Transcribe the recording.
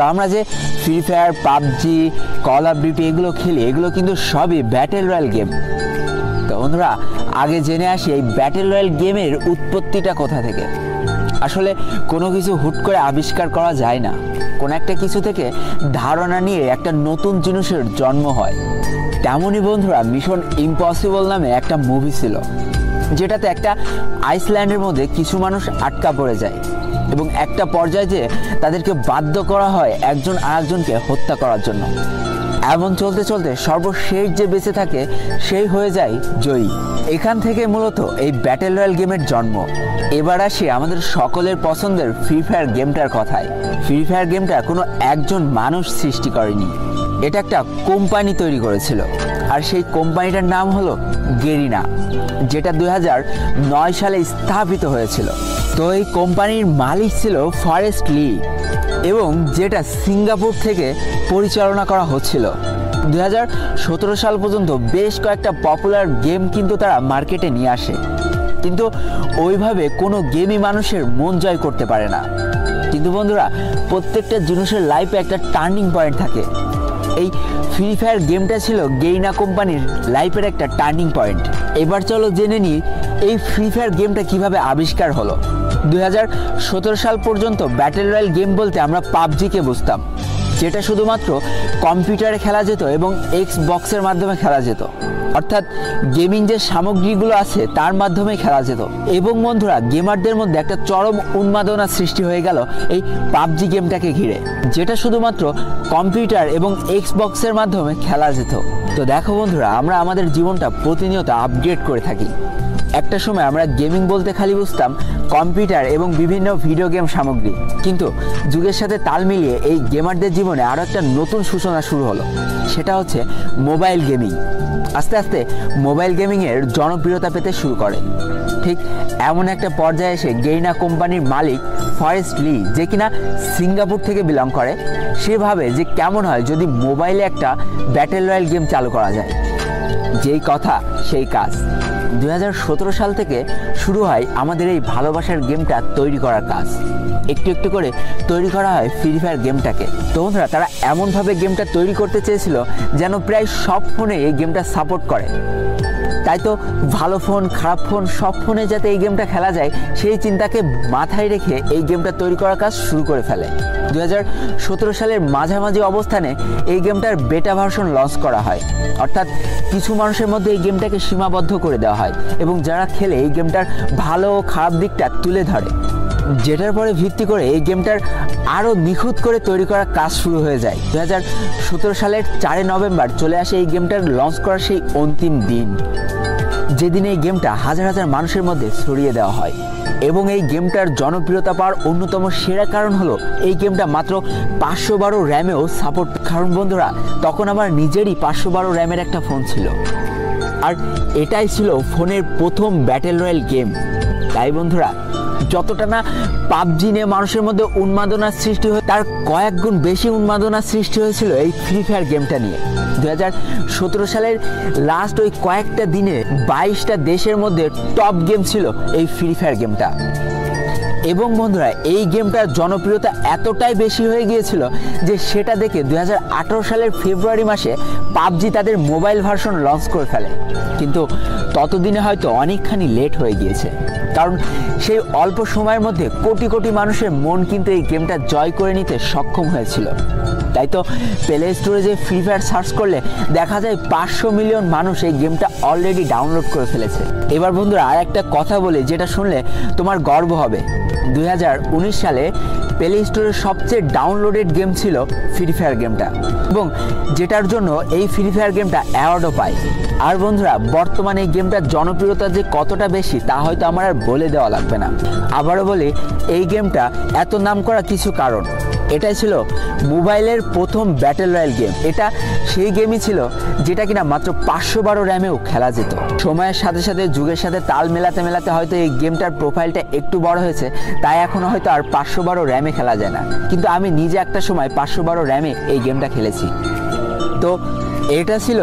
তো আমরা যে free fire, PUBG, call of duty এগুলো খেলি, এগুলো কিন্তু সবই ব্যাটেল রয়্যাল গেম। তো বন্ধুরা, আগে জেনে আসি এই ব্যাটেল রয়্যাল গেমের উৎপত্তিটা কোথা থেকে। আসলে কোনো কিছু হুট করে আবিষ্কার করা যায় না, কোনো একটা কিছু থেকে ধারণা নিয়ে একটা নতুন জিনিসের জন্ম হয়। তেমনই বন্ধুরা, মিশন ইম্পসিবল নামে একটা মুভি ছিল, যেটাতে একটা আইসল্যান্ডের মধ্যে কিছু মানুষ আটকা পড়ে যায় এবং একটা পর্যায়ে যে তাদেরকে বাধ্য করা হয় একজন আরেকজনকে হত্যা করার জন্য। এমন চলতে চলতে সর্বশেষ যে বেঁচে থাকে সেই হয়ে যায় জয়ী। এখান থেকে মূলত এই ব্যাটেল রয়্যাল গেমের জন্ম। এবার আসি আমাদের সকলের পছন্দের ফ্রি ফায়ার গেমটার কথায়। ফ্রি ফায়ার গেমটা কোনো একজন মানুষ সৃষ্টি করেনি, এটা একটা কোম্পানি তৈরি করেছিল, আর সেই কোম্পানিটার নাম হলো গেরিনা, যেটা 2009 সালে স্থাপিত হয়েছিল। তো এই কোম্পানির মালিক ছিল ফরেস্ট লি, এবং যেটা সিঙ্গাপুর থেকে পরিচালনা করা হচ্ছিল। 2017 সাল পর্যন্ত বেশ কয়েকটা পপুলার গেম কিন্তু তারা মার্কেটে নিয়ে আসে, কিন্তু ওইভাবে কোনো গেমই মানুষের মন জয় করতে পারে না। কিন্তু বন্ধুরা, প্রত্যেকটা জিনিসের লাইফে একটা টার্নিং পয়েন্ট থাকে। এই ফ্রি ফায়ার গেমটা ছিল গেরিনা কোম্পানির লাইফের একটা টার্নিং পয়েন্ট। এবার চলো জেনে নিই এই ফ্রি ফায়ার গেমটা কিভাবে আবিষ্কার হলো। 2017 সাল পর্যন্ত ব্যাটেল রয়্যাল গেম বলতে আমরা পাবজিকে বুঝতাম, যেটা শুধুমাত্র কম্পিউটারে খেলা যেত এবং এক্সবক্সের মাধ্যমে খেলা যেত, অর্থাৎ গেমিং যে সামগ্রীগুলো আছে তার মাধ্যমে খেলা যেত। এবং বন্ধুরা, গেমারদের মধ্যে একটা চরম উন্মাদনা সৃষ্টি হয়ে গেল এই পাবজি গেমটাকে ঘিরে, যেটা শুধুমাত্র কম্পিউটার এবং এক্সবক্সের মাধ্যমে খেলা যেত। তো দেখো বন্ধুরা, আমরা আমাদের জীবনটা প্রতিনিয়ত আপগ্রেড করে থাকি। একটা সময় আমরা গেমিং বলতে খালি বুঝতাম কম্পিউটার এবং বিভিন্ন ভিডিও গেম সামগ্রী, কিন্তু যুগের সাথে তাল মিলিয়ে এই গেমারদের জীবনে আরও একটা নতুন সূচনা শুরু হলো, সেটা হচ্ছে মোবাইল গেমিং। আস্তে আস্তে মোবাইল গেমিংয়ের জনপ্রিয়তা পেতে শুরু করে। ঠিক এমন একটা পর্যায়ে এসে গেরিনা কোম্পানির মালিক ফরেস্ট লি, যে কিনা সিঙ্গাপুর থেকে বিলং করে, সে ভাবে যে কেমন হয় যদি মোবাইলে একটা ব্যাটেল রয়্যাল গেম চালু করা যায়। যেই কথা সেই কাজ। 2017 সাল থেকে শুরু হয় আমাদের এই ভালোবাসার গেমটা তৈরি করার কাজ। একটু একটু করে তৈরি করা হয় ফ্রি ফায়ার গেমটাকে। তো বন্ধুরা, তারা এমনভাবে গেমটা তৈরি করতে চেয়েছিল যেন প্রায় সব ফোনে এই গেমটা সাপোর্ট করে। তাই তো ভালো ফোন, খারাপ ফোন, সব ফোনে যাতে এই গেমটা খেলা যায় সেই চিন্তাকে মাথায় রেখে এই গেমটা তৈরি করার কাজ শুরু করে ফেলে। 2017 সালের মাঝামাঝি অবস্থানে এই গেমটার বেটা ভার্সন লঞ্চ করা হয়, অর্থাৎ কিছু মানুষের মধ্যে এই গেমটাকে সীমাবদ্ধ করে দেওয়া হয় এবং যারা খেলে এই গেমটার ভালো ও খারাপ দিকটা তুলে ধরে, যেটার পরে ভিত্তি করে এই গেমটার আরও নিখুঁত করে তৈরি করার কাজ শুরু হয়ে যায়। 2017 সালের 4 নভেম্বর চলে আসে এই গেমটার লঞ্চ করার সেই অন্তিম দিন, যেদিন এই গেমটা হাজার হাজার মানুষের মধ্যে ছড়িয়ে দেওয়া হয়। এবং এই গেমটার জনপ্রিয়তা পাওয়ার অন্যতম সেরা কারণ হলো এই গেমটা মাত্র 512 র্যামেও সাপোর্ট। কারণ বন্ধুরা, তখন আমার নিজেরই 512 র্যামের একটা ফোন ছিল, আর এটাই ছিল ফোনের প্রথম ব্যাটেল রয়্যাল গেম। তাই বন্ধুরা, যতটা না পাবজি নিয়ে মানুষের মধ্যে উন্মাদনা সৃষ্টি হয়, তার কয়েক গুণ বেশি উন্মাদনা সৃষ্টি হয়েছিল এই ফ্রি ফায়ার গেমটা নিয়ে। 2017 সালের লাস্ট ওই কয়েকটা দিনে 22টা দেশের মধ্যে টপ গেম ছিল এই ফ্রি ফায়ার গেমটা। এবং বন্ধুরা, এই গেমটার জনপ্রিয়তা এতটাই বেশি হয়ে গিয়েছিল যে সেটা দেখে 2018 সালের ফেব্রুয়ারি মাসে পাবজি তাদের মোবাইল ভার্সন লঞ্চ করে ফেলে। কিন্তু ততদিনে হয়তো অনেকখানি লেট হয়ে গিয়েছে, কারণ সেই অল্প সময়ের মধ্যে কোটি কোটি মানুষের মন কিন্তু এই গেমটা জয় করে নিতে সক্ষম হয়েছিল। তাই তো প্লে স্টোরে যে ফ্রি ফায়ার সার্চ করলে দেখা যায় 500 মিলিয়ন মানুষ এই গেমটা অলরেডি ডাউনলোড করে ফেলেছে। এবার বন্ধুরা, আর একটা কথা বলি যেটা শুনলে তোমার গর্ব হবে। 2019 সালে প্লে স্টোরের সবচেয়ে ডাউনলোডেড গেম ছিল ফ্রি ফায়ার গেমটা, এবং যেটার জন্য এই ফ্রি ফায়ার গেমটা অ্যাওয়ার্ডও পায়। আর বন্ধুরা, বর্তমানে এই গেমটার জনপ্রিয়তা যে কতটা বেশি তা হয়তো আমার আর বলে দেওয়া লাগবে না। আবারও বলি, এই গেমটা এত নাম করা কিছু কারণ। এটাই ছিল মোবাইলের প্রথম ব্যাটেল রয়্যাল গেম। এটা সেই গেমই ছিল যেটা কিনা মাত্র 512 র্যামেও খেলা যেত। সময়ের সাথে সাথে, যুগের সাথে তাল মেলাতে মেলাতে হয়তো এই গেমটার প্রোফাইলটা একটু বড় হয়েছে, তাই এখন হয়তো আর 512 র্যামে খেলা যায় না। কিন্তু আমি নিজে একটা সময় 512 র্যামে এই গেমটা খেলেছি। তো এটা ছিল